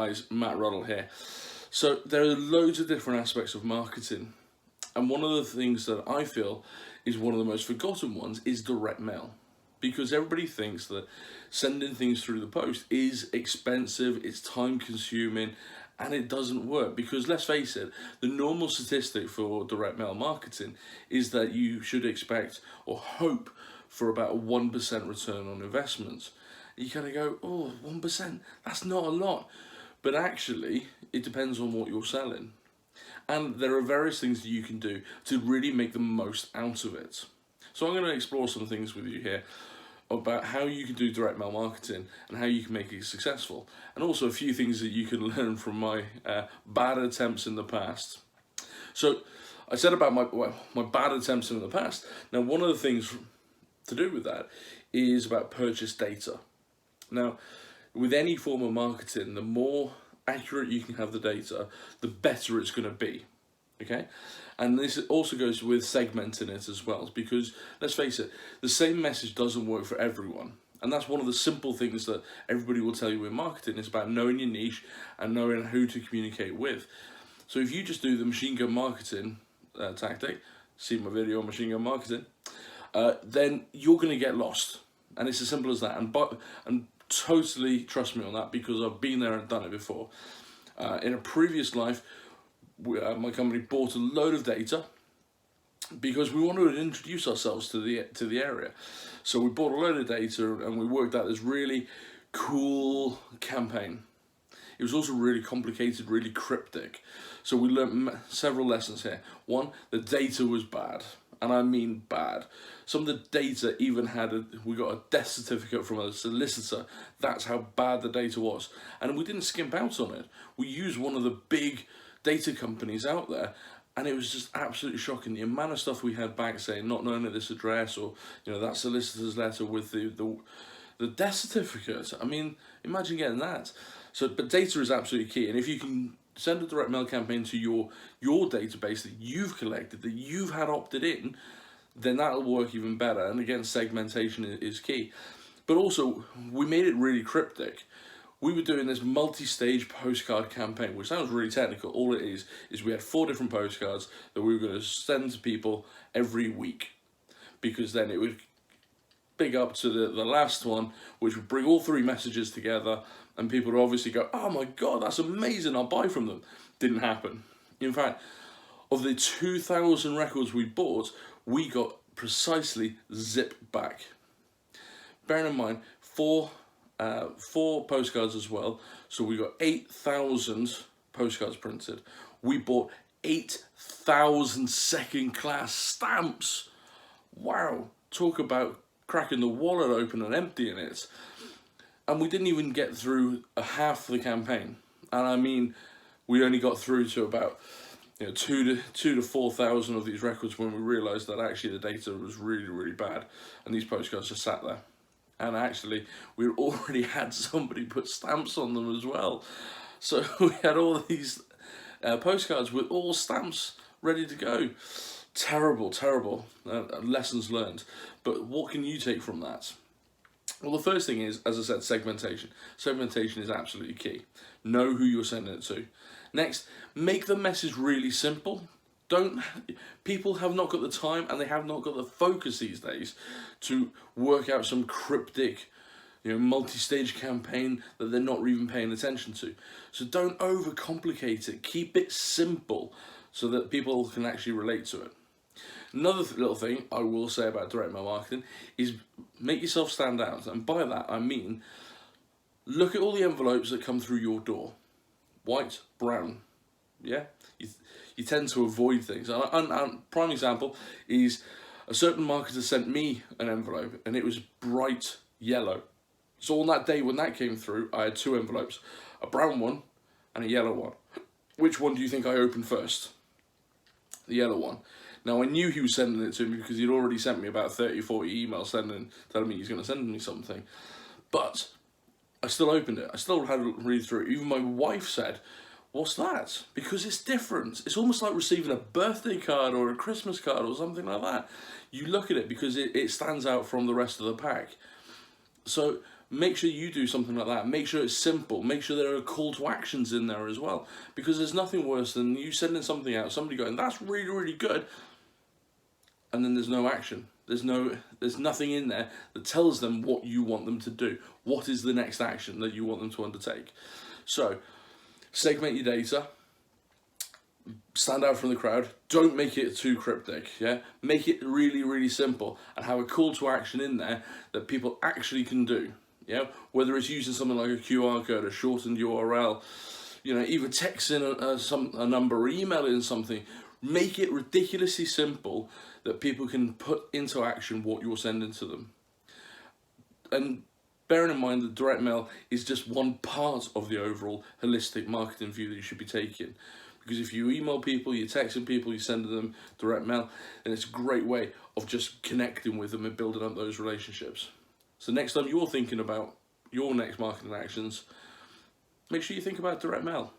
guys, Matt Ruddle here. So there are loads of different aspects of marketing, and one of the things that I feel is one of the most forgotten ones is direct mail, because everybody thinks that sending things through the post is expensive, it's time consuming, and it doesn't work. Because let's face it, the normal statistic for direct mail marketing is that you should expect or hope for about a 1% return on investment. You kind of go, oh, 1%, that's not a lot. But actually, it depends on what you're selling. And there are various things that you can do to really make the most out of it. So I'm going to explore some things with you here about how you can do direct mail marketing and how you can make it successful. And also a few things that you can learn from my bad attempts in the past. So I said about my bad attempts in the past. Now, one of the things to do with that is about purchase data. Now, with any form of marketing, the more accurate you can have the data, the better it's going to be, okay? And this also goes with segmenting it as well, because let's face it, the same message doesn't work for everyone. And that's one of the simple things that everybody will tell you in marketing, is about knowing your niche and knowing who to communicate with. So if you just do the machine gun marketing tactic, see my video on machine gun marketing, then you're going to get lost. And it's as simple as that. And totally trust me on that, because I've been there and done it before. In a previous life, my company bought a load of data because we wanted to introduce ourselves to the area. So we bought a load of data and we worked out this really cool campaign. It was also really complicated, really cryptic. So we learned several lessons here. One, the data was bad. And I mean bad. Some of the data even we got a death certificate from a solicitor. That's how bad the data was. And we didn't skimp out on it. We used one of the big data companies out there, and it was just absolutely shocking. The amount of stuff we had back saying not known at this address, or that solicitor's letter with the death certificate. I mean, imagine getting that. So, but data is absolutely key. And if you can send a direct mail campaign to your database that you've collected, that you've had opted in, then that'll work even better. And again, segmentation is key. But also, we made it really cryptic. We were doing this multi-stage postcard campaign, which sounds really technical. All it is we had 4 different postcards that we were going to send to people every week, because then it would big up to the last one, which would bring all 3 messages together, and people would obviously go, oh my God, that's amazing, I'll buy from them. Didn't happen. In fact, of the 2,000 records we bought, we got precisely zip back. Bearing in mind, 4 postcards as well, so we got 8,000 postcards printed. We bought 8,000 second-class stamps. Wow, talk about cracking the wallet open and emptying it. And we didn't even get through a half the campaign. And I mean, we only got through to about 2,000 to 4,000 of these records when we realised that actually the data was really, really bad, and these postcards just sat there. And actually, we already had somebody put stamps on them as well. So we had all these postcards with all stamps ready to go. Terrible, terrible lessons learned. But what can you take from that? Well, the first thing is, as I said, segmentation. Segmentation is absolutely key. Know who you're sending it to. Next, make the message really simple. People have not got the time, and they have not got the focus these days to work out some cryptic, multi-stage campaign that they're not even paying attention to. So don't overcomplicate it. Keep it simple so that people can actually relate to it. Another little thing I will say about direct mail marketing is make yourself stand out. And by that, I mean, look at all the envelopes that come through your door. White, brown, yeah? You tend to avoid things. And prime example is a certain marketer sent me an envelope, and it was bright yellow. So on that day when that came through, I had 2 envelopes, a brown one and a yellow one. Which one do you think I opened first? The yellow one. Now, I knew he was sending it to me because he'd already sent me about 30, 40 emails telling me he's going to send me something. But I still opened it. I still had to read through it. Even my wife said, what's that? Because it's different. It's almost like receiving a birthday card or a Christmas card or something like that. You look at it because it stands out from the rest of the pack. So make sure you do something like that. Make sure it's simple. Make sure there are call to actions in there as well, because there's nothing worse than you sending something out, somebody going, that's really, really good, and then there's no action. There's nothing in there that tells them what you want them to do. What is the next action that you want them to undertake? So, segment your data. Stand out from the crowd. Don't make it too cryptic. Yeah, make it really, really simple, and have a call to action in there that people actually can do. Yeah, whether it's using something like a QR code, a shortened URL, even texting a number or emailing something. Make it ridiculously simple that people can put into action what you're sending to them. And bearing in mind that direct mail is just one part of the overall holistic marketing view that you should be taking. Because if you email people, you're texting people, you're sending them direct mail, then it's a great way of just connecting with them and building up those relationships. So next time you're thinking about your next marketing actions, make sure you think about direct mail.